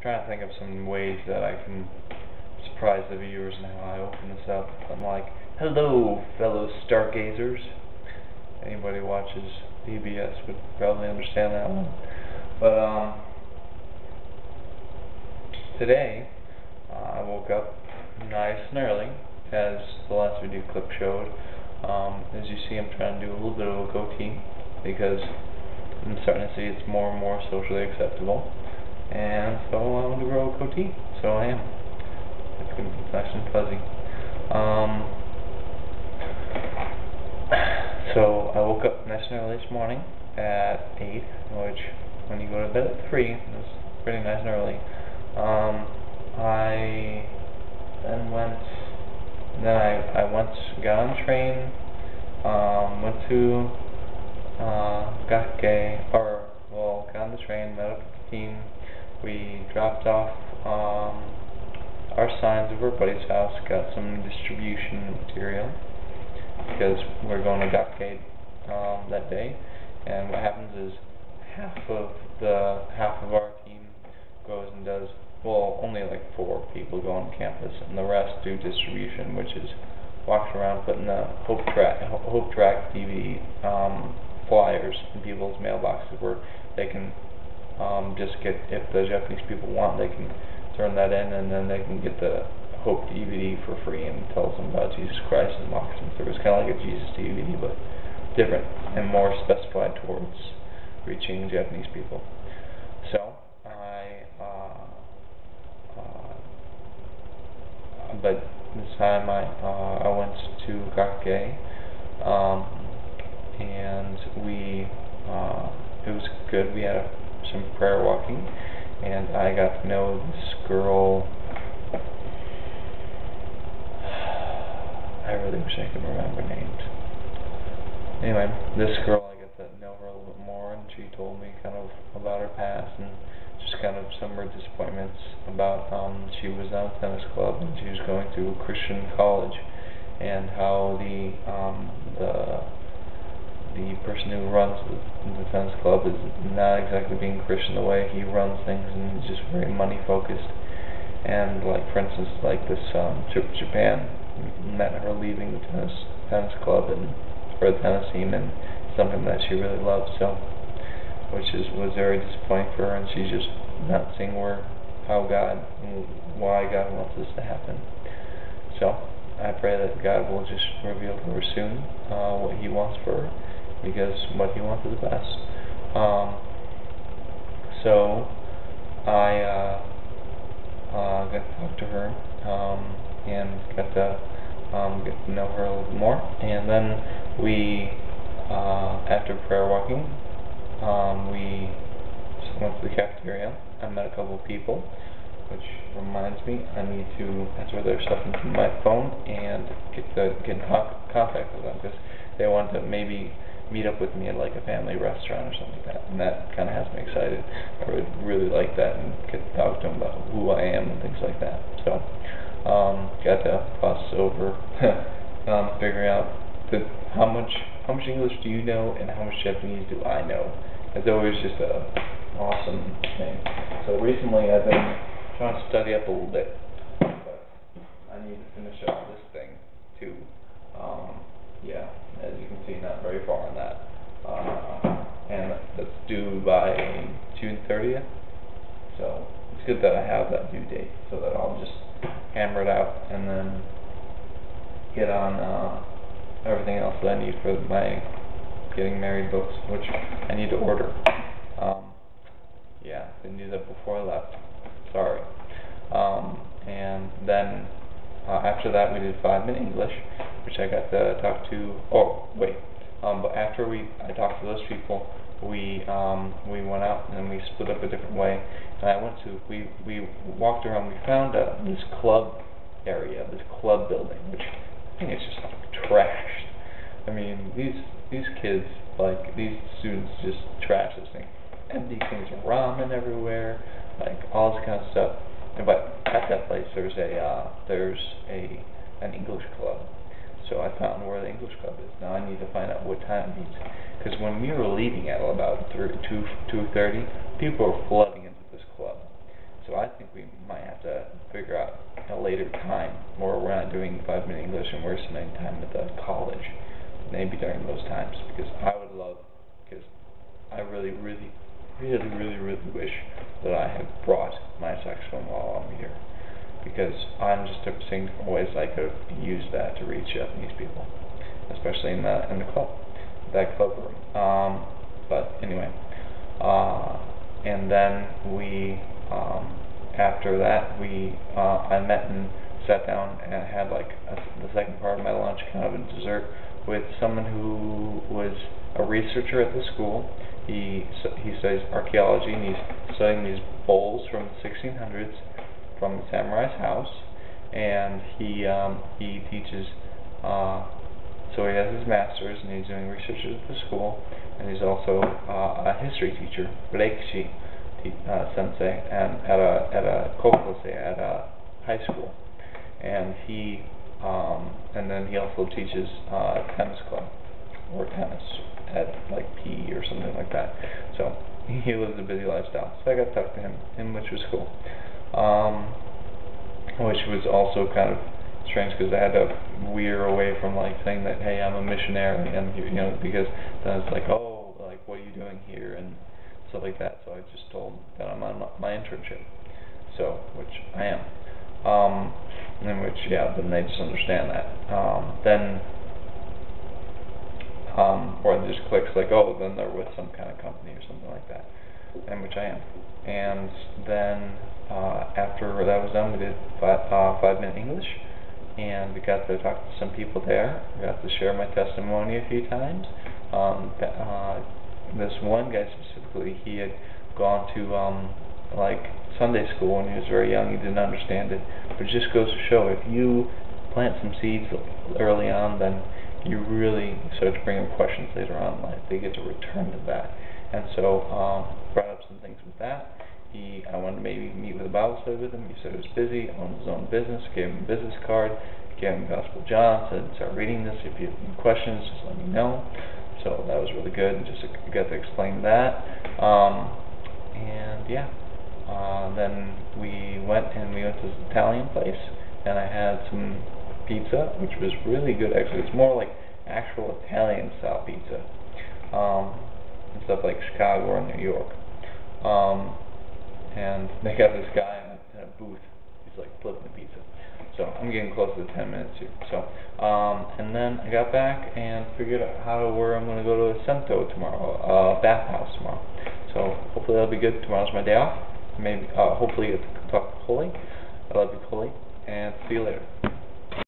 trying to think of some ways that I can surprise the viewers and how I open this up. I'm like, hello, fellow stargazers. Anybody who watches PBS would probably understand that one. But today I woke up nice and early, as the last video clip showed. As you see, I'm trying to do a little bit of a goatee because I'm starting to see it's more and more socially acceptable, and so I want to grow a goatee. So I am. It's going to be nice and fuzzy. So I woke up nice and early this morning at 8, which when you go to bed at 3 is pretty nice and early. I got on the train, went to Gakugei, got on the train, met up with the team. We dropped off our signs of our buddy's house, got some distribution material, because we're going to Gakugei that day. And what happens is half of our team goes and does, only like 4 people go on campus, and the rest do distribution, which is walking around putting the Hope Track DVD flyers in people's mailboxes, where they can just get, if the Japanese people want, they can turn that in, and then they can get the Hope DVD for free and tells them about Jesus Christ and walks them through. It's kind of like a Jesus DVD, but different and more specified towards reaching Japanese people. So but this time I went to Gakugei, and it was good. We had some prayer walking, and I got to know this girl. I really wish I could remember names. Anyway, this girl, I got to know her a little bit more, and she told me kind of about her past and just kind of some of her disappointments about she was on a tennis club and she was going to a Christian college, and how the person who runs the tennis club is not exactly being Christian the way he runs things, and he's just very money focused. And like, for instance, like this trip to Japan met her leaving the tennis club and for the tennis team, and something that she really loved, so which was very disappointing for her, and she's just not seeing why God wants this to happen. So I pray that God will just reveal to her soon what He wants for her, because what He wants is the best. So I got to talk to her and got to get to know her a little bit more, and then we after prayer walking, we went to the cafeteria. I met a couple of people, which reminds me, I need to enter their stuff into my phone and get in contact with them, because they want to maybe meet up with me at like a family restaurant or something like that, and that kind of has me excited. I would really like that, and get to talk to them about who I am and things like that. So got to fuss over figuring out how much English do you know and how much Japanese do I know. It's always just a awesome thing. So recently I've been trying to study up a little bit, but I need to finish up this thing too. Yeah, as you can see, not very far on that. And that's due by June 30th. So it's good that I have that due date, so that I'll just hammer it out and then get on everything else that I need for my getting married books, which I need to order. Yeah, didn't do that before I left. Sorry. And then after that we did 5-minute English, which I got to talk to. But after I talked to those people, we went out and we split up a different way. And we walked around. We found this club area, this club building, which I think is just trashed. I mean, these kids, like these students, just trash this thing. Empty things, ramen everywhere, like all this kind of stuff. But at that place, there's an English club. So I found where the English club is. Now I need to find out what time it meets, because when we were leaving at about 2:30, people were flooding into this club. So I later time, or we're not doing 5-minute English and we're spending time at the college, maybe during those times, because I would love, because I really wish that I had brought my saxophone while I'm here, because I'm just seeing ways I could have used that to reach Japanese people, especially in the club, that club room. But anyway, and then we, after that, I met and sat down and had like the second part of my lunch, kind of a dessert, with someone who was a researcher at the school. He studies archaeology, and he's studying these bowls from the 1600s from the samurai's house, and he teaches. So he has his master's, and he's doing research at the school, and he's also a history teacher, Reikishi sensei, and at a kokosei, at a high school, and then he also teaches tennis club, or tennis at like PE or something like that. So he lives a busy lifestyle. So I got to talk to him, which was cool. Which was also kind of strange, because I had to veer away from like saying that, hey, I'm a missionary, and because then it's like, oh, like, what are you doing here, and stuff like that. So I just told that I'm on my internship, so, which I am, in which, yeah, then they just understand that, or it just clicks like, oh, then they're with some kind of company or something like that, and which I am. And then after that was done, we did 5-minute English, and we got to talk to some people there. We got to share my testimony a few times. This one guy specifically, he had gone to like Sunday school when he was very young. He didn't understand it, but it just goes to show, if you plant some seeds early on, then you really start to bring up questions later on in life. They get to return to that. And so brought up some things with that. I wanted to maybe meet with a Bible study with him. He said he was busy, owned his own business, gave him a business card, gave him Gospel John, said, start reading this. If you have any questions, just let me know. So that was really good, and just got to explain that. And yeah, then we went to this Italian place, and I had some pizza, which was really good actually. It's more like actual Italian style pizza, and stuff like Chicago or New York. And they got this guy in a booth. He's like flipping the pizza. So I'm getting close to the 10 minutes here. So, and then I got back and figured out where I'm going to go to a Sento tomorrow, bathhouse tomorrow. So hopefully that'll be good. Tomorrow's my day off. Maybe, hopefully get to talk to Coley. I love you, Coley, and see you later.